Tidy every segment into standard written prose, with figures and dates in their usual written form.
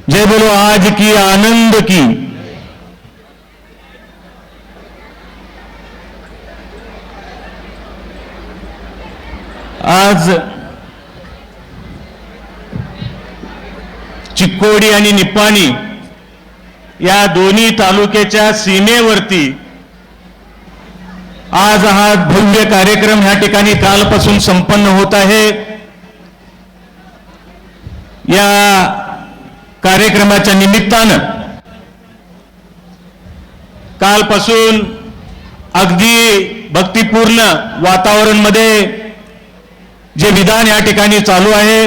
जय बोलो आज की आनंद की। आज चिक्कोडी आणि निपाणी या दोन्ही तालुक्याच्या सीमेवरती आज हा भव्य कार्यक्रम ह्या ठिकाणी कालपासून संपन्न होत आहे। या कार्यक्रमाच्या निमित्तानं कालपासून अगदी भक्तिपूर्ण वातावरण मध्ये जे विधान या ठिकाणी चालू आहे,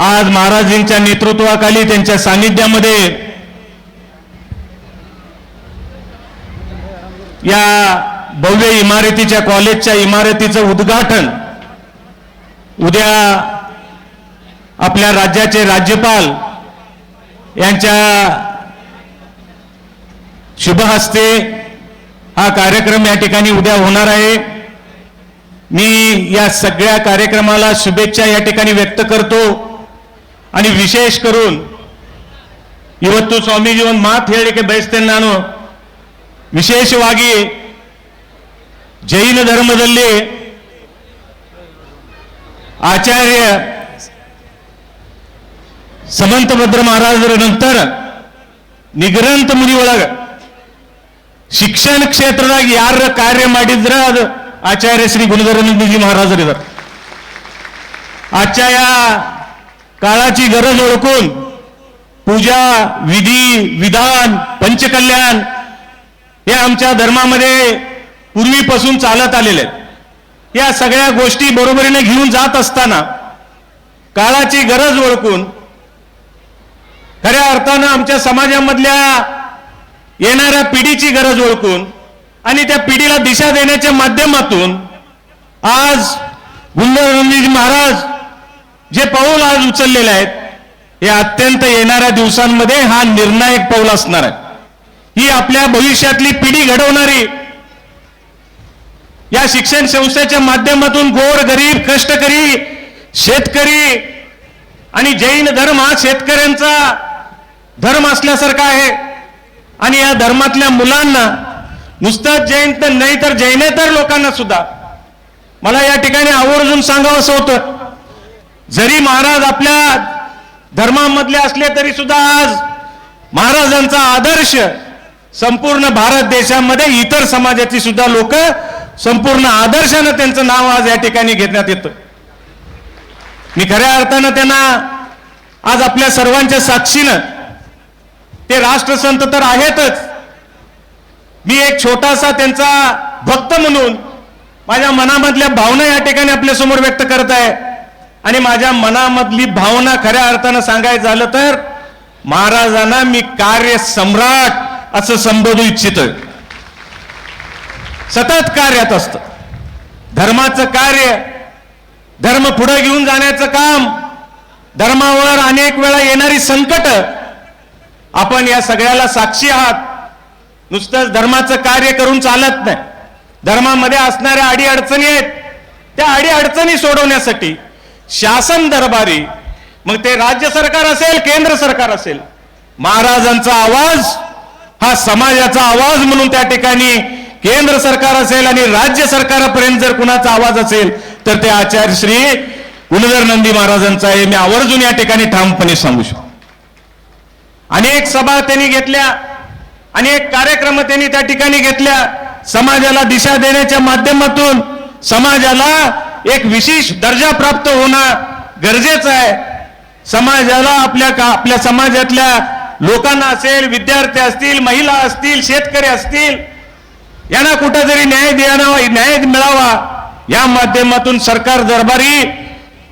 आज महाराजांच्या नेतृत्वाखाली त्यांच्या सानिध्यामध्ये या भव्य इमारतीच्या कॉलेजच्या इमारतीचं उद्घाटन उद्या आपल्या राज्याचे राज्यपाल यांच्या शुभ हस्ते हा कार्यक्रम या ठिकाणी उद्या होणार आहे। मी या सगळ्या कार्यक्रमाला शुभेच्छा या ठिकाणी व्यक्त करतो आणि विशेष करून ಇವತ್ತು ಸ್ವಾಮೀಜಿ ಒಂದು ಮಾತು ಹೇಳಿಕೆ ಬಯಸ್ತೇನೆ। ನಾನು ವಿಶೇಷವಾಗಿ ಜೈನ ಧರ್ಮದಲ್ಲಿ ಆಚಾರ್ಯ ಸಮಂತಭದ್ರ ಮಹಾರಾಜರ ನಂತರ ನಿಗ್ರಂಥ ಮುನಿ ಒಳಗ ಶಿಕ್ಷಣ ಕ್ಷೇತ್ರದಾಗ ಯಾರ ಕಾರ್ಯ ಮಾಡಿದ್ರ ಅದು आचार्य श्री गुणधरानंदजी महाराज इधर। आजच्या या काळाची गरज ओळखून पूजा विधी विधान पंचकल्याण हे आमच्या धर्मामध्ये पूर्वीपासून चालत आलेले आहेत। या सगळ्या गोष्टी बरोबरीने घेऊन जात असताना काळाची गरज ओळखून खऱ्या अर्थानं आमच्या समाजामधल्या येणाऱ्या पिढीची गरज ओळखून आणि त्या पिढीला दिशा देण्याच्या माध्यमातून आज गुणधरानंदजी महाराज जे पाऊल आज उचललेले आहेत हे अत्यंत येणाऱ्या दिवसांमध्ये हा निर्णायक पाऊल असणार आहे। ही आपल्या भविष्यातली पिढी घडवणारी या शिक्षण संस्थेच्या माध्यमातून गोर गरीब कष्टकरी शेतकरी आणि जैन धर्म हा शेतकऱ्यांचा धर्म असल्यासारखा आहे आणि या धर्मातल्या मुलांना नुसतं जैन तर नाही तर जैनेतर लोकांना सुद्धा मला या ठिकाणी आवर्जून सांगावं असं होतं, जरी महाराज आपल्या धर्मामधले असले तरी सुद्धा आज महाराजांचा आदर्श संपूर्ण भारत देशामध्ये इतर समाजाची सुद्धा लोक संपूर्ण आदर्शानं त्यांचं नाव आज या ठिकाणी घेण्यात येतं। मी खऱ्या अर्थानं त्यांना आज आपल्या सर्वांच्या साक्षीनं ते राष्ट्रसंत तर आहेतच, मी एक छोटासा त्यांचा भक्त म्हणून माझ्या मनामधल्या भावना या ठिकाणी आपल्या समोर व्यक्त करत आहे। आणि माझ्या मनामधली भावना खऱ्या अर्थानं सांगायचं झालं तर महाराजांना मी कार्य सम्राट असं संबोधू इच्छितोय। सतत कार्यात असतं धर्माचं कार्य, धर्म पुढे घेऊन जाण्याचं काम, धर्मावर अनेक वेळा येणारी संकट आपण या सगळ्याला साक्षी आहात। नुसतंच धर्माचं कार्य करून चालत नाही, धर्मामध्ये असणाऱ्या अडीअडचणी आहेत त्या अडीअडचणी सोडवण्यासाठी शासन दरबारी, मग ते राज्य सरकार असेल केंद्र सरकार असेल, महाराजांचा आवाज हा समाजाचा आवाज म्हणून त्या ठिकाणी केंद्र सरकार असेल आणि राज्य सरकारापर्यंत जर कुणाचा आवाज असेल तर ते आचार्य श्री गुणधरानंदी महाराजांचा आहे। मी आवर्जून या ठिकाणी ठामपणे सांगू शकतो। अनेक सभा त्यांनी घेतल्या, अनेक कार्यक्रम त्यांनी त्या ठिकाणी घेतल्या, समाजाला दिशा देण्याच्या माध्यमातून समाजाला एक विशेष दर्जा प्राप्त होणं गरजेचं आहे। समाजाला आपल्या समाजातल्या लोकांना असेल, विद्यार्थी असतील, महिला असतील, शेतकरी असतील, यांना कुठेतरी न्याय मिळावा या माध्यमातून सरकार दरबारी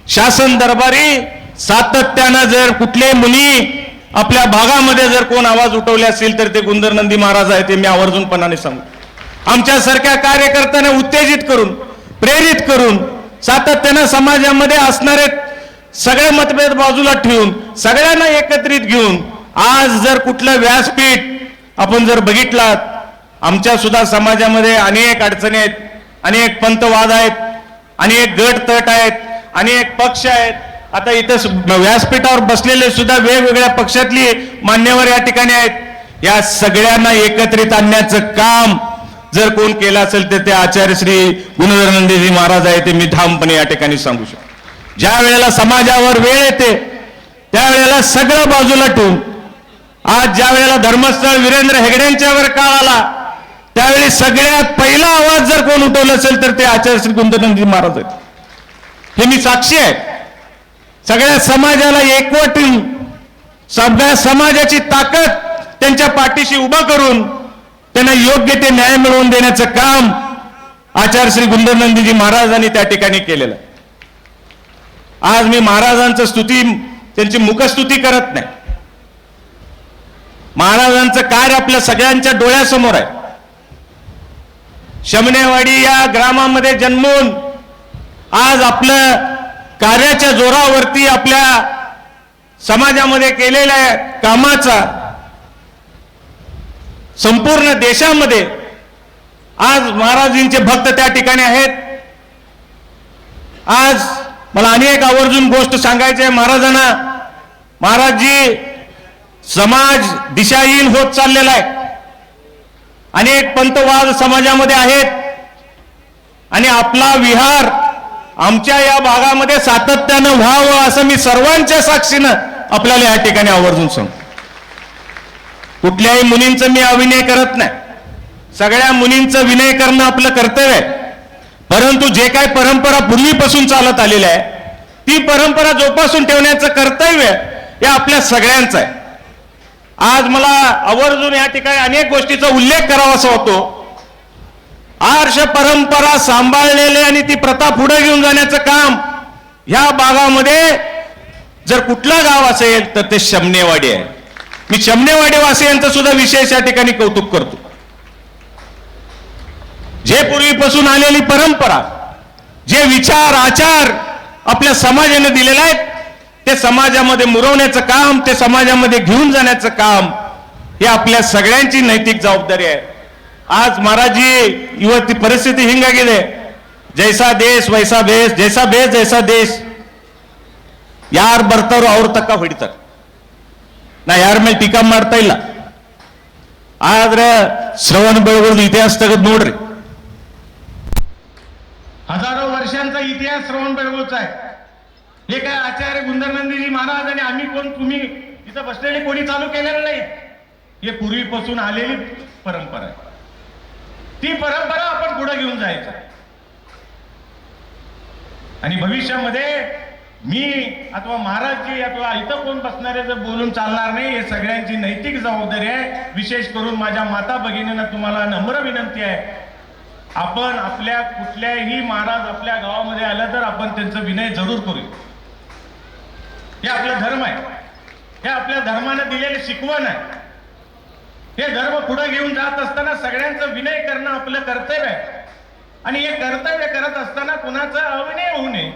शासन दरबारी सातत्यानं जर कुठले मुनी आपल्या भागामध्ये जर कोण आवाज उठवले असेल तर ते गुणधरानंदी महाराज आहेत, ते मी आवर्जूनपणाने सांगू। आमच्यासारख्या कार्यकर्त्यांना उत्तेजित करून प्रेरित करून सातत्यानं समाजामध्ये असणारे सगळे मतभेद बाजूला ठेवून सगळ्यांना एकत्रित घेऊन आज जर कुठलं व्यासपीठ आपण जर बघितलात, आमच्या सुद्धा समाजामध्ये अनेक अडचणी आहेत, अनेक पंथवाद आहेत, अनेक गट तट आहेत, अनेक पक्ष आहेत, आता इथं व्यासपीठावर बसलेले सुद्धा वेगवेगळ्या पक्षातली मान्यवर या ठिकाणी आहेत। या सगळ्यांना एकत्रित आणण्याचं काम जर कोण केलं असेल तर ते आचार्य श्री गुणधरानंदजी महाराज आहे, ते मी ठामपणे या ठिकाणी सांगू शकतो। ज्या वेळेला समाजावर वेळ येते त्यावेळेला सगळं बाजूला ठेवून आज ज्या वेळेला धर्मस्थळ वीरेंद्र हेगडेंच्यावर काळ आला त्यावेळी सगळ्यात पहिला आवाज जर कोण उठवला असेल तर ते आचार्य श्री गुणधरानंदजी महाराज आहेत, हे मी साक्षी आहे। सगळ्या समाजाला एकवटून सगळ्या समाजाची ताकद त्यांच्या पाठीशी उभा करून त्यांना योग्य ते न्याय मिळवून देण्याचं काम आचार्य श्री गुणधरानंदजी महाराजांनी त्या ठिकाणी केलेलं आहे। आज मी महाराजांचं स्तुती, त्यांची मुखस्तुती करत नाही, महाराजांचं कार्य आपल्या सगळ्यांच्या डोळ्यासमोर आहे। शमनेवाडी या ग्रामामध्ये जन्मून आज आपलं कार्याच्या जोरावरती आपल्या समाजामध्ये केलेल्या कामाचा संपूर्ण देशामध्ये आज महाराजांचे भक्त त्या ठिकाणी आहेत। आज मला अनेक आवर्जून गोष्ट सांगायची आहे महाराजांना। महाराजजी समाज दिशाहीन होत चाललेला आहे, अनेक पंथवाद समाजामध्ये आहेत आणि आपला विहार आमच्या या भागामध्ये सातत्यानं व्हावं असं मी सर्वांच्या साक्षीनं आपल्याला या ठिकाणी आवर्जून सांगतो। कुठल्याही मुलींचं मी अविनय करत नाही, सगळ्या मुलींचं विनय करणं आपलं कर्तव्य आहे, परंतु जे काही परंपरा पूर्वीपासून चालत आलेली आहे ती परंपरा जोपासून ठेवण्याचं कर्तव्य हे आपल्या सगळ्यांचं आहे। आज मला आवर्जून या ठिकाणी अनेक गोष्टीचा उल्लेख करावासा होतो। आर्ष परंपरा सांभाळलेले आणि ती प्रथा पुढे घेऊन जाण्याचं काम ह्या भागामध्ये जर कुठलं गाव असेल तर ते शमनेवाडी आहे। मी शमनेवाडी वासियांचं सुद्धा विशेष या ठिकाणी कौतुक करतो। जे पूर्वीपासून आलेली परंपरा, जे विचार आचार आपल्या समाजाने दिलेले आहेत ते समाजामध्ये मुरवण्याचं काम, ते समाजामध्ये घेऊन जाण्याचं काम हे आपल्या सगळ्यांची नैतिक जबाबदारी आहे। आज महाराजजी युवती परिस्थिती हिंगा गेले, जैसा देश वैसा भेष, जैसा भेष जैसा देश, ಯಾರು ಬರ್ತಾರೋ ಅವ್ರ ತಕ್ಕ ಹೊಡಿತಾರೆ, ನಾ ಯಾರ ಮೇಲೆ ಟೀಕಾ ಮಾಡ್ತಾ ಇಲ್ಲ, ಆದ್ರೆ ಶ್ರವಣ ಬೆಳಗೊಳದ ಇತಿಹಾಸ ತೆಗೆದು ನೋಡ್ರಿ, हजारो वर्षांचा इतिहास श्रवण बेळगोळचा आहे। हे काय आचार्य गुणधरानंदजी महाराज आणि आम्ही कोण, तुम्ही इथं बसलेले कोणी चालू केलेलं नाही, हे पूर्वीपासून आलेली परंपरा आहे। ती परंपरा आपण पुढे घेऊन जायचं आणि भविष्यामध्ये मी अथवा महाराजजी अथवा इथं कोण बसणारे जर बोलून चालणार नाही, हे सगळ्यांची नैतिक जबाबदारी आहे। विशेष करून माझ्या माता भगिनींना तुम्हाला नम्र विनंती आहे, आपण आपल्या कुठल्याही महाराज आपल्या गावामध्ये आलं तर आपण त्यांचं विनय जरूर करू। हे आपला धर्म आहे, हे आपल्या धर्माने दिलेले शिकवण आहे। हे धर्म पुढे घेऊन जात असताना सगळ्यांचं विनय करणं आपलं कर्तव्य आहे आणि हे कर्तव्य करत असताना कुणाचा अविनय होऊ नये,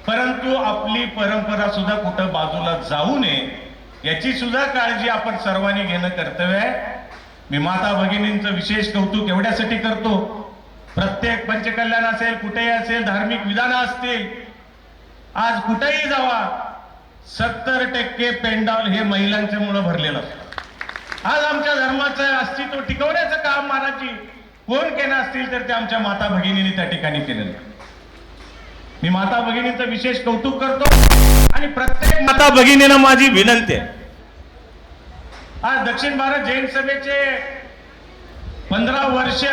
परंतु आपली परंपरा सुद्धा कुठं बाजूला जाऊ नये याची सुद्धा काळजी आपण सर्वांनी घेणं कर्तव्य आहे। मी माता भगिनींचं विशेष कौतुक एवढ्यासाठी करतो, प्रत्येक पंचकल्याण असेल, कुठेही असेल, धार्मिक विधानं असतील, आज कुठेही जावा 70% पेंडॉल हे महिलांच्या मुळे भरलेलं असतं। आज आमच्या धर्माचं अस्तित्व टिकवण्याचं काम महाराजजी कोण केलं असतील तर ते आमच्या माता भगिनींनी त्या ठिकाणी केलेलं। मी माता भगिनींचं विशेष कौतुक करतो आणि प्रत्येक माता भगिनींना माझी विनंती आहे, आज दक्षिण भारत जैन सभेचे 15 वर्ष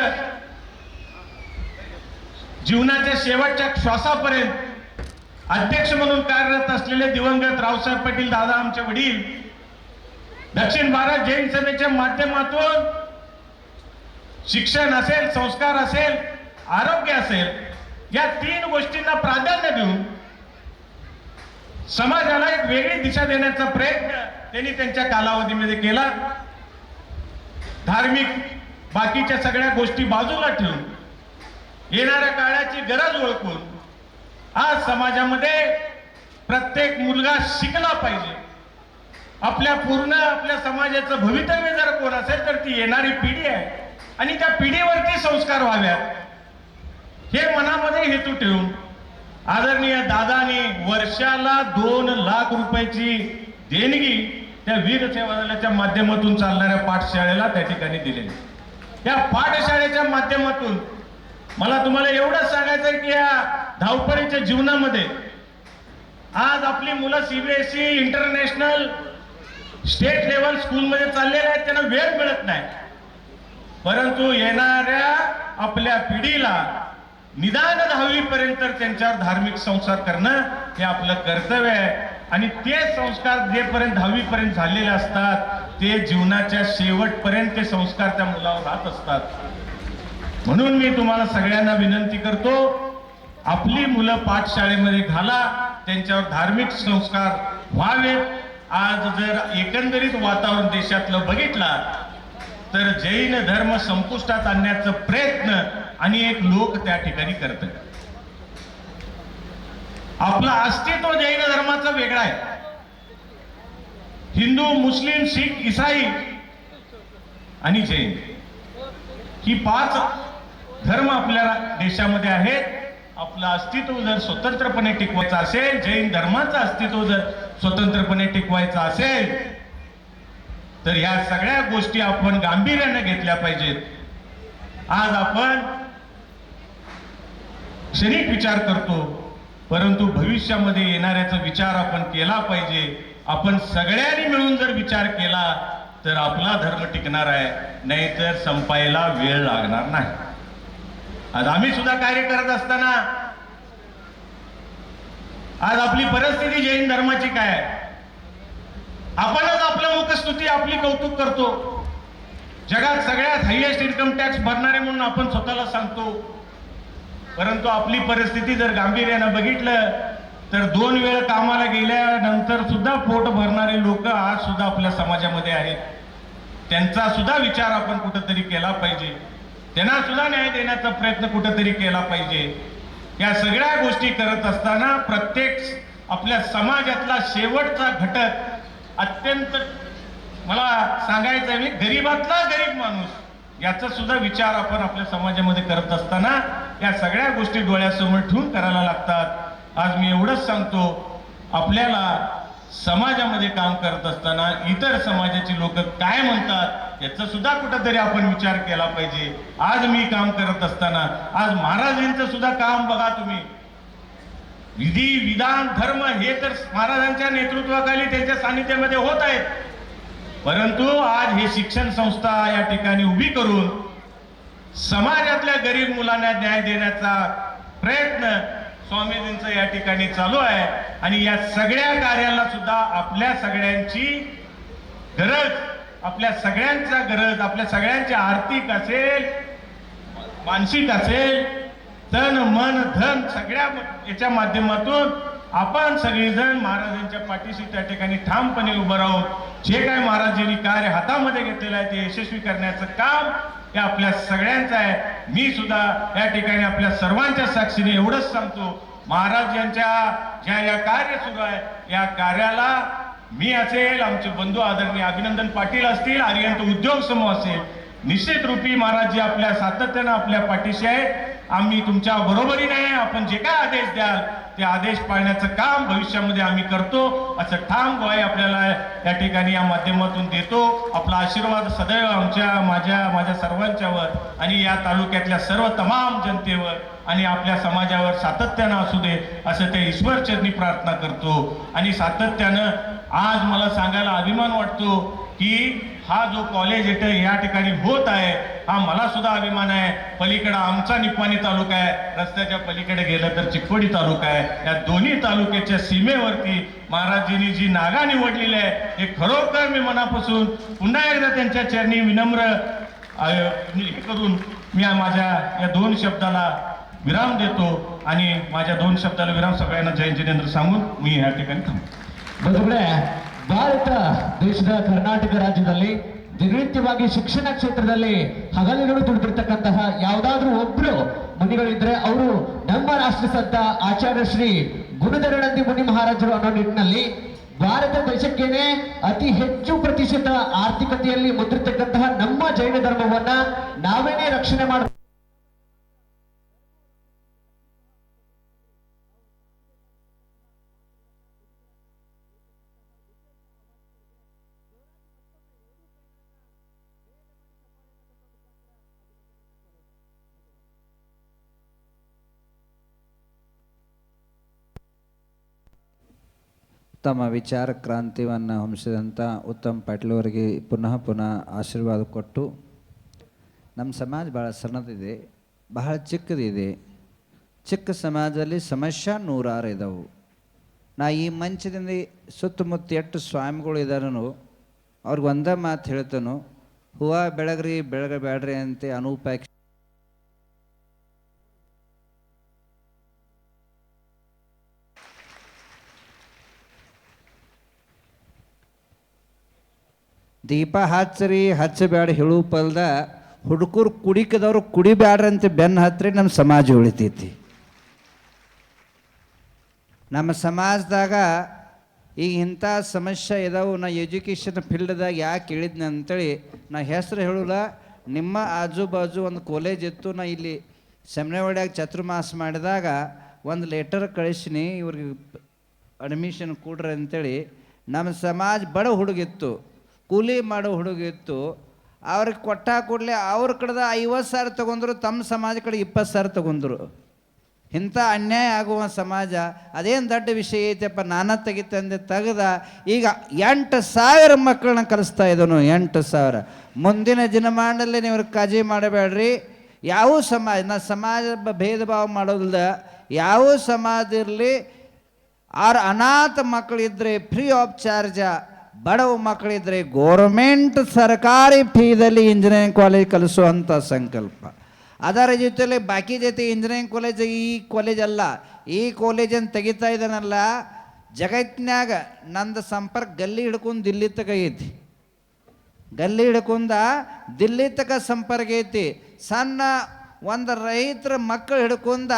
जीवनाच्या शेवटच्या श्वासापर्यंत अध्यक्ष म्हणून कार्यरत असलेले दिवंगत रावसाहेब पाटील दादा आमचे वडील दक्षिण भारत जैन सभेच्या माध्यमातून शिक्षण असेल, संस्कार असेल, आरोग्य असेल, या 3 गोष्टींना प्राधान्य देऊन समाजाला एक वेगळी दिशा देण्याचा प्रयत्न त्यांनी त्यांच्या कालावधीमध्ये केला। धार्मिक बाकीच्या सगळ्या गोष्टी बाजूला ठेवून येणाऱ्या काळाची गरज ओळखून आज समाजामध्ये प्रत्येक मुलगा शिकला पाहिजे। आपल्या समाजाचं भवितव्य जर कोण असेल तर ती येणारी पिढी आहे आणि त्या पिढीवरती संस्कार व्हाव्यात हे मनामध्ये हेतू ठेवून आदरणीय दादानी वर्षाला 2 लाख रुपयाची देणगी त्या वीर सेवा दलाच्या माध्यमातून चालणाऱ्या पाठशाळेला त्या ठिकाणी दिलेली. त्या पाठशाळेच्या माध्यमातून मला तुम्हाला एवढंच सांगायचं की या धावपळीच्या जीवनामध्ये आज आपली मुलं सीबीएसई इंटरनॅशनल स्टेट लेवल स्कूलमध्ये चाललेले आहेत, त्यांना वेळ मिळत नाही. परंतु येणाऱ्या आपल्या पिढीला निदान 10वी पर्यंत त्यांच्यावर धार्मिक संस्कार करणं हे आपलं कर्तव्य आहे. आणि ते संस्कार जेपर्यंत 10वी पर्यंत झालेले असतात ते जीवनाच्या शेवटपर्यंत ते संस्कार त्या मुलावर राहत असतात. म्हणून मी तुम्हाला सगळ्यांना विनंती करतो, आपली मुलं पाठशाळेमध्ये घाला, त्यांच्यावर धार्मिक संस्कार व्हावेत. आज जर एकंदरीत वातावरण देशातलं बघितला तर जैन धर्म संपुष्टात आणण्याचा प्रयत्न अनेक लोक त्या ठिकाणी करतात. आपलं अस्तित्व जैन धर्माचं वेगळं आहे. हिंदू, मुस्लिम, शीख, ईसाई आणि जैन ही 5 धर्म आपल्या देशामध्ये आहेत. आपलं अस्तित्व जर स्वतंत्रपणे टिकवायचं असेल, जैन धर्माचं अस्तित्व जर स्वतंत्रपणे टिकवायचं असेल तर या सगळ्या गोष्टी आपण गांभीर्याने घेतल्या पाहिजेत. आज आपण क्षणिक विचार करतो, परंतु भविष्यामध्ये येणाऱ्याचा विचार आपण केला पाहिजे. आपण सगळ्यांनी मिळून जर विचार केला तर आपला धर्म टिकणार आहे, नाहीतर संपायला वेळ लागणार नाही. आज आम्ही सुद्धा कार्य करत असताना आज आपली परिस्थिती जैन धर्माची काय आहे? आपणच आपलं मुखस्तुती, आपली कौतुक करतो. जगात सगळ्यात हायएस्ट इन्कम टॅक्स भरणारे म्हणून आपण स्वतःला सांगतो. परंतु आपली परिस्थिती जर गांभीर्यानं बघितलं तर 2 वेळ कामाला गेल्यानंतर सुद्धा पोट भरणारे लोक आज सुद्धा आपल्या समाजामध्ये आहेत. त्यांचा सुद्धा विचार आपण कुठंतरी केला पाहिजे. त्यांना सुद्धा न्याय देण्याचा प्रयत्न कुठंतरी केला पाहिजे. या सगळ्या गोष्टी करत असताना प्रत्येक आपल्या समाजातला शेवटचा घटक अत्यंत मला सांगायचं आहे, गरीबातला गरीब माणूस याचा सुद्धा विचार आपण आपल्या समाजामध्ये करत असताना या सगळ्या गोष्टी डोळ्यासमोर ठेवून करायला लागतात. आज मी एवढंच सांगतो, आपल्याला समाजामध्ये काम करत असताना इतर समाजाची लोक काय म्हणतात याचा सुद्धा कुठंतरी आपण विचार केला पाहिजे. आज मी काम करत असताना आज महाराजांचं सुद्धा काम बघा तुम्ही, विधी, विधान, धर्म हे तर महाराजांच्या नेतृत्वाखाली त्यांच्या सानिध्यामध्ये होत आहेत. परंतु आज हे शिक्षण संस्था या ठिकाणी उभी करून समाजातल्या गरीब मुलांना न्याय देण्याचा प्रयत्न स्वामीजींचा या ठिकाणी चालू आहे. आणि या सगळ्या कार्याला सुद्धा आपल्या सगळ्यांची गरज, आपल्या सगळ्यांचा गरज, आपल्या सगळ्यांची आर्थिक असेल, मानसिक असेल, तन मन धन सगळ्या याच्या माध्यमातून आपण सगळेजण महाराजांच्या पाठीशी त्या ठिकाणी ठामपणे उभं राहून जे काय महाराजांनी कार्य हातामध्ये घेतलेलं आहे ते यशस्वी करण्याचं काम हे आपल्या सगळ्यांचं आहे. मी सुद्धा या ठिकाणी आपल्या सर्वांच्या साक्षीने एवढंच सांगतो, महाराज यांच्या ज्या या कार्य सुरू आहे या कार्याला मी असेल, आमचे बंधू आदरणीय अभिनंदन पाटील असतील, आर्यंत उद्योग समूह असेल, निश्चित रूपी महाराज जी आपल्या सातत्यानं आपल्या पाठीशी आहे. आम्ही तुमच्या बरोबरीने आहे. आपण जे काय आदेश द्याल ते आदेश पाळण्याचं काम भविष्यामध्ये आम्ही करतो असं ठाम ग्वाही आपल्याला या ठिकाणी या माध्यमातून देतो. आपला आशीर्वाद सदैव आमच्या माझ्या सर्वांच्यावर आणि या तालुक्यातल्या सर्व तमाम जनतेवर आणि आपल्या समाजावर सातत्यानं असू दे असं ते ईश्वर चरणी प्रार्थना करतो. आणि सातत्यानं आज मला सांगायला अभिमान वाटतो की हा जो कॉलेज इथं या ठिकाणी होत आहे हा मला सुद्धा अभिमान आहे. पलीकडे आमचा निपाणी तालुका आहे, रस्त्याच्या पलीकडे गेलं तर चिकोडी तालुका आहे. या दोन्ही तालुक्याच्या सीमेवरती महाराजांनी जी जागा निवडलेली आहे हे खरोखर मी मनापासून पुन्हा एकदा त्यांच्या चरणी विनम्र करून मी माझ्या या 2 शब्दाला विराम देतो. आणि माझ्या 2 शब्दाला विराम सगळ्यांना जय जिनेंद्र सांगून मी या ठिकाणी थांबतो. ಬಂಧುಗಳೇ, ಭಾರತ ದೇಶದ ಕರ್ನಾಟಕ ರಾಜ್ಯದಲ್ಲಿ ದಿನನಿತ್ಯವಾಗಿ ಶಿಕ್ಷಣ ಕ್ಷೇತ್ರದಲ್ಲಿ ಹಗಲಿರುಳು ದುಡಿದಿರ್ತಕ್ಕಂತಹ ಯಾವುದಾದ್ರೂ ಒಬ್ರು ಮುನಿಗಳಿದ್ರೆ ಅವರು ನಮ್ಮ ರಾಷ್ಟ್ರಸಂತ ಆಚಾರ್ಯ ಶ್ರೀ ಗುರುಧರಣಂದಿ ಮುನಿ ಮಹಾರಾಜರು ಅನ್ನೋ ನಿಟ್ಟಿನಲ್ಲಿ ಭಾರತ ದೇಶಕ್ಕೇನೆ ಅತಿ ಹೆಚ್ಚು ಪ್ರತಿಶತ ಆರ್ಥಿಕತೆಯಲ್ಲಿ ಮುದ್ರಿತಕ್ಕಂತಹ ನಮ್ಮ ಜೈನ ಧರ್ಮವನ್ನ ನಾವೇನೇ ರಕ್ಷಣೆ ಮಾಡ ತಮ್ಮ ವಿಚಾರ ಕ್ರಾಂತಿಯನ್ನು ಹೊಮ್ಮಿಸಿದಂಥ ಉತ್ತಮ್ ಪಾಟೀಲ್ ಅವರಿಗೆ ಪುನಃ ಆಶೀರ್ವಾದ ಕೊಟ್ಟು, ನಮ್ಮ ಸಮಾಜ ಭಾಳ ಸಣ್ಣದಿದೆ, ಬಹಳ ಚಿಕ್ಕದಿದೆ. ಚಿಕ್ಕ ಸಮಾಜದಲ್ಲಿ ಸಮಸ್ಯೆ ನೂರಾರು ಇದ್ದಾವೆ. ನಾ ಈ ಮಂಚದಿಂದ ಸುತ್ತಮುತ್ತ ಎಷ್ಟು ಸ್ವಾಮಿಗಳು ಇದ್ದಾರನು ಅವ್ರಿಗೆ ಒಂದೇ ಮಾತು ಹೇಳ್ತಾನು, ಹೂವು ಬೆಳಗ್ರಿ ಬೆಳಗಬೇಡ್ರಿ ಅಂತ ಅನುಪಾಯ ದೀಪ ಹಚ್ಚರಿ ಹಚ್ಚಬೇಡ ಹೇಳು ಪಲ್ದ ಹುಡುಗರು ಕುಡಿಕದವ್ರು ಕುಡಿಬ್ಯಾಡ್ರಂತ ಬೆನ್ನು ಹತ್ತಿರಿ ನಮ್ಮ ಸಮಾಜ ಉಳಿತೈತಿ. ನಮ್ಮ ಸಮಾಜದಾಗ ಈಗ ಇಂಥ ಸಮಸ್ಯೆ ಇದಾವೆ. ನಾ ಎಜುಕೇಷನ್ ಫೀಲ್ಡ್ದಾಗ ಯಾಕೆ ಹೇಳಿದ್ನಿ ಅಂತೇಳಿ ನಾ ಹೆಸರು ಹೇಳಲ್ಲ. ನಿಮ್ಮ ಆಜು ಬಾಜು ಒಂದು ಕಾಲೇಜ್ ಇತ್ತು, ನಾ ಇಲ್ಲಿ ಸೆಮ್ನೆವಾಡ್ಯಾಗ ಚತುರ್ಮಾಸ ಮಾಡಿದಾಗ ಒಂದು ಲೆಟರ್ ಕಳಿಸಿನಿ, ಇವ್ರಿಗೆ ಅಡ್ಮಿಷನ್ ಕೊಡ್ರಿ ಅಂತೇಳಿ. ನಮ್ಮ ಸಮಾಜ ಬಡ ಹುಡುಗಿತ್ತು, ಕೂಲಿ ಮಾಡೋ ಹುಡುಗಿತ್ತು. ಅವ್ರಿಗೆ ಕೊಟ್ಟ ಕೂಡಲೇ ಅವ್ರ ಕಡೆದ 50,000 ತೊಗೊಂಡ್ರು, ತಮ್ಮ ಸಮಾಜ ಕಡೆ 20,000 ತೊಗೊಂಡ್ರು. ಇಂಥ ಅನ್ಯಾಯ ಆಗುವ ಸಮಾಜ ಅದೇನು ದೊಡ್ಡ ವಿಷಯ ಐತೆಪ್ಪ, ನಾನಾ ತೆಗಿತಂದೆ ತೆಗೆದ ಈಗ 8,000 ಮಕ್ಕಳನ್ನ ಕಲಿಸ್ತಾ ಇದ್ದನು. 8,000 ಮುಂದಿನ ದಿನಮಾನದಲ್ಲಿ ನೀವು ಕಾಳಜಿ ಮಾಡಬೇಡ್ರಿ. ಯಾವ ಸಮಾಜ, ನಾ ಸಮಾಜ ಭೇದ ಭಾವ ಮಾಡೋದಿಲ್ಲ. ಯಾವ ಸಮಾಜ ಇರಲಿ, ಆರು ಅನಾಥ ಮಕ್ಕಳಿದ್ರೆ ಫ್ರೀ ಆಫ್ ಚಾರ್ಜ, ಬಡವ ಮಕ್ಕಳಿದ್ರೆ ಗೋರ್ಮೆಂಟ್ ಸರ್ಕಾರಿ ಫೀದಲ್ಲಿ ಇಂಜಿನಿಯರಿಂಗ್ ಕಾಲೇಜ್ ಕಲಿಸುವಂಥ ಸಂಕಲ್ಪ. ಅದರ ಜೊತೆಲಿ ಬಾಕಿ ಜೊತೆ ಇಂಜಿನಿಯರಿಂಗ್ ಕಾಲೇಜ್, ಈ ಕಾಲೇಜ್ ಅಲ್ಲ, ಈ ಕಾಲೇಜನ್ನು ತೆಗಿತಾ ಇದ್ದಾನಲ್ಲ, ಜಗತ್ತಿನಾಗ ನಂದು ಸಂಪರ್ಕ ಗಲ್ಲಿ ಹಿಡ್ಕೊಂಡು ದಿಲ್ಲಿ ತಕ ಐತಿ. ಗಲ್ಲಿ ಹಿಡ್ಕೊಂಡ ದಿಲ್ಲಿ ತಕ ಸಂಪರ್ಕ ಐತಿ. ಸಣ್ಣ ಒಂದು ರೈತರ ಮಕ್ಕಳು ಹಿಡ್ಕೊಂಡ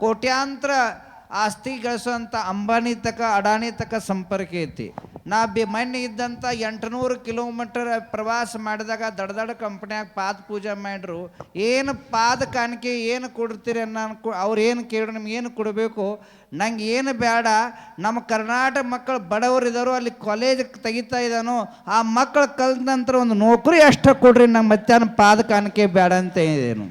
ಕೋಟ್ಯಾಂತರ ಆಸ್ತಿ ಗಳಿಸುವಂಥ ಅಂಬಾನಿ ತಕ ಅಡಾನಿ ತಕ ಸಂಪರ್ಕ ಐತಿ. ನಾ ಮೊನ್ನೆ ಇದ್ದಂಥ 800 ಕಿಲೋಮೀಟರ್ ಪ್ರವಾಸ ಮಾಡಿದಾಗ ದೊಡ್ಡ ಕಂಪ್ನ್ಯಾಗ ಪಾದ ಪೂಜೆ ಮಾಡ್ರು. ಏನು ಪಾದ ಕಾಣಿಕೆ ಏನು ಕೊಡ್ತೀರಿ ಅನ್ನೋ ಅವ್ರು ಏನು ಕೇಳಿ ನಿಮ್ಗೆ ಏನು ಕೊಡಬೇಕು, ನಂಗೆ ಏನು ಬೇಡ, ನಮ್ಮ ಕರ್ನಾಟಕ ಮಕ್ಕಳು ಬಡವರಿದ್ದಾರೋ ಅಲ್ಲಿ ಕಾಲೇಜ್ ತೆಗಿತಾ ಇದ್ದಾನೋ ಆ ಮಕ್ಕಳು ಕಲ್ತ ನಂತರ ಒಂದು ನೌಕರಿ ಅಷ್ಟು ಕೊಡ್ರಿ, ನಂಗೆ ಮಧ್ಯಾಹ್ನ ಪಾದ ಕಾಣಿಕೆ ಬೇಡ ಅಂತ ಇದೇನು.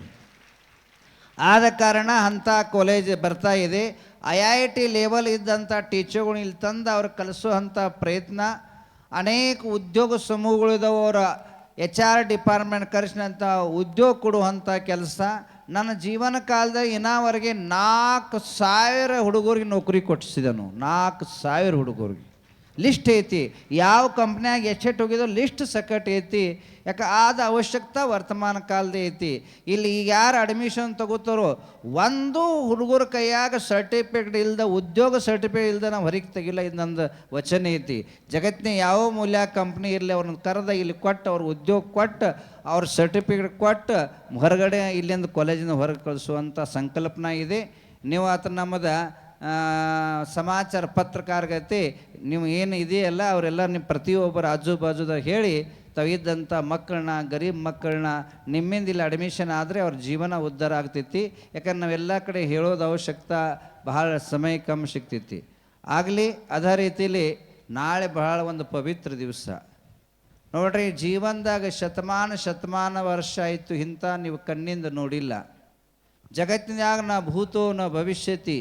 ಆದ ಕಾರಣ ಅಂಥ ಕಾಲೇಜ್ ಬರ್ತಾ ಇದೆ. IIT ಲೆವೆಲ್ ಇದ್ದಂಥ ಟೀಚರ್ಗಳು ಇಲ್ಲಿ ತಂದು ಅವ್ರು ಕಲಿಸುವಂಥ ಪ್ರಯತ್ನ. ಅನೇಕ ಉದ್ಯೋಗ ಸಮೂಹಗಳಿದಾವೆ, ಅವರ HR ಡಿಪಾರ್ಟ್ಮೆಂಟ್ ಕರೆಸಿದಂಥ ಉದ್ಯೋಗ ಕೊಡುವಂಥ ಕೆಲಸ. ನನ್ನ ಜೀವನ ಕಾಲದಾಗ ಇನ್ನವರೆಗೆ 4,000 ಹುಡುಗರಿಗೆ ನೌಕರಿ ಕೊಡಿಸಿದನು. 4,000 ಹುಡುಗರಿಗೆ ಲಿಸ್ಟ್ ಐತಿ. ಯಾವ ಕಂಪ್ನ್ಯಾಗ ಎಚ್ಚೆಟ್ಟು ಹೋಗಿದೋ ಲಿಸ್ಟ್ ಸಕಟ್ ಐತಿ. ಯಾಕೆ ಆದ ಅವಶ್ಯಕತೆ ವರ್ತಮಾನ ಕಾಲದೇ ಐತಿ. ಇಲ್ಲಿ ಈಗ ಯಾರು ಅಡ್ಮಿಷನ್ ತಗೋತಾರೋ ಒಂದು ಹುಡುಗರ ಕೈಯಾಗ ಸರ್ಟಿಫಿಕೇಟ್ ಇಲ್ಲದ, ಉದ್ಯೋಗ ಸರ್ಟಿಫಿಕೇಟ್ ಇಲ್ಲದ ನಾವು ಹೊರಗೆ ತೆಗಿಲ್ಲ. ಇದು ನಂದು ವಚನ ಐತಿ. ಜಗತ್ತಿನ ಯಾವ ಮೂಲ್ಯ ಕಂಪ್ನಿ ಇರಲಿ ಅವ್ರನ್ನ ಕರೆದ ಇಲ್ಲಿ ಕೊಟ್ಟು ಅವ್ರ ಉದ್ಯೋಗ ಕೊಟ್ಟು ಅವ್ರ ಸರ್ಟಿಫಿಕೇಟ್ ಕೊಟ್ಟು ಹೊರಗಡೆ ಇಲ್ಲಿಂದ ಕಾಲೇಜಿಂದ ಹೊರಗೆ ಕಳಿಸುವಂಥ ಸಂಕಲ್ಪನ ಇದೆ. ನೀವು ಆತ ನಮ್ಮದ ಸಮಾಚಾರ ಪತ್ರಕಾರಗತಿ ನೀವು ಏನು ಇದೆಯಲ್ಲ ಅವರೆಲ್ಲ ನಿಮ್ಮ ಪ್ರತಿಯೊಬ್ಬರು ಆಜು ಬಾಜುದಾಗ ಹೇಳಿ ತಾವಿದ್ದಂಥ ಮಕ್ಕಳನ್ನ, ಗರೀಬ್ ಮಕ್ಕಳನ್ನ ನಿಮ್ಮಿಂದ ಇಲ್ಲಿ ಅಡ್ಮಿಷನ್ ಆದರೆ ಅವ್ರ ಜೀವನ ಉದ್ಧಾರ ಆಗ್ತೈತಿ. ಯಾಕಂದ್ರೆ ನಾವೆಲ್ಲ ಕಡೆ ಹೇಳೋದು ಅವಶ್ಯಕತೆ ಬಹಳ ಸಮಯ ಕಮ್ಮಿ ಸಿಗ್ತೈತಿ. ಆಗಲಿ ಅದೇ ರೀತಿಯಲ್ಲಿ ನಾಳೆ ಬಹಳ ಒಂದು ಪವಿತ್ರ ದಿವಸ ನೋಡ್ರಿ. ಜೀವನದಾಗ ಶತಮಾನ ವರ್ಷ ಆಯಿತು ಇಂಥ ನೀವು ಕಣ್ಣಿಂದ ನೋಡಿಲ್ಲ. ಜಗತ್ತಿನಾಗ ನಾ ಭೂತೋ ನ ಭವಿಷ್ಯತಿ,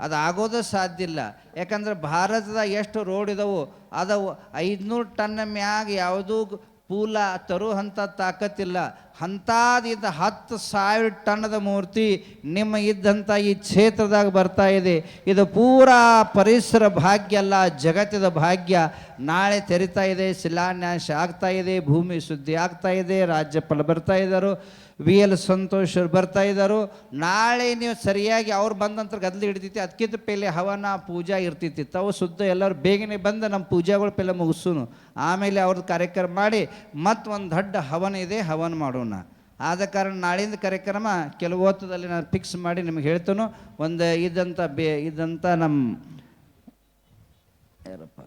ಅದು ಆಗೋದು ಸಾಧ್ಯ ಇಲ್ಲ. ಯಾಕಂದ್ರೆ ಭಾರತದಾಗ ಎಷ್ಟು ರೋಡ್ ಇದಾವೆ ಅದಾವು 500 ಟನ್ ಮ್ಯಾಗ ಯಾವುದೂ ಪೂಲ ತರುವಂಥ ತಾಕತ್ತಿಲ್ಲ. ಅಂಥದ್ದು 10,000 ಟನ್ನದ ಮೂರ್ತಿ ನಿಮ್ಮ ಇದ್ದಂಥ ಈ ಕ್ಷೇತ್ರದಾಗ ಬರ್ತಾ ಇದೆ. ಇದು ಪೂರಾ ಪರಿಸರ ಭಾಗ್ಯ ಅಲ್ಲ, ಜಗತ್ತಿನ ಭಾಗ್ಯ. ನಾಳೆ ತೆರಿತಾ ಇದೆ, ಶಿಲಾನ್ಯಾಸ ಆಗ್ತಾ ಇದೆ, ಭೂಮಿ ಶುದ್ಧಿ ಆಗ್ತಾ ಇದೆ, ರಾಜ್ಯಪಾಲ ಬರ್ತಾ ಇದ್ದಾರೆ, VL ಸಂತೋಷ್ ಬರ್ತಾ ಇದ್ದಾರೆ. ನಾಳೆ ನೀವು ಸರಿಯಾಗಿ ಅವ್ರು ಬಂದಂತರ ಗದ್ದಲು ಹಿಡಿತೈತಿ. ಅದಕ್ಕಿಂತ ಪೆಲೆ ಹವನ ಪೂಜಾ ಇರ್ತೈತಿ. ತಾವು ಶುದ್ಧ ಎಲ್ಲರೂ ಬೇಗನೆ ಬಂದು ನಮ್ಮ ಪೂಜಾಗಳು ಪೆಲ್ಲ ಮುಗಿಸೋನು. ಆಮೇಲೆ ಅವ್ರದ್ದು ಕಾರ್ಯಕ್ರಮ ಮಾಡಿ ಒಂದು ದೊಡ್ಡ ಹವನ ಇದೆ, ಹವನ ಮಾಡೋಣ. ಆದ ಕಾರಣ ನಾಳಿಂದ ಕಾರ್ಯಕ್ರಮ ಕೆಲವು ಹೊತ್ತದಲ್ಲಿ ನಾನು ಫಿಕ್ಸ್ ಮಾಡಿ ನಿಮ್ಗೆ ಹೇಳ್ತೇನೆ. ಒಂದು ಇದ್ದಂಥ ನಮ್ಮ ಯಾರಪ್ಪ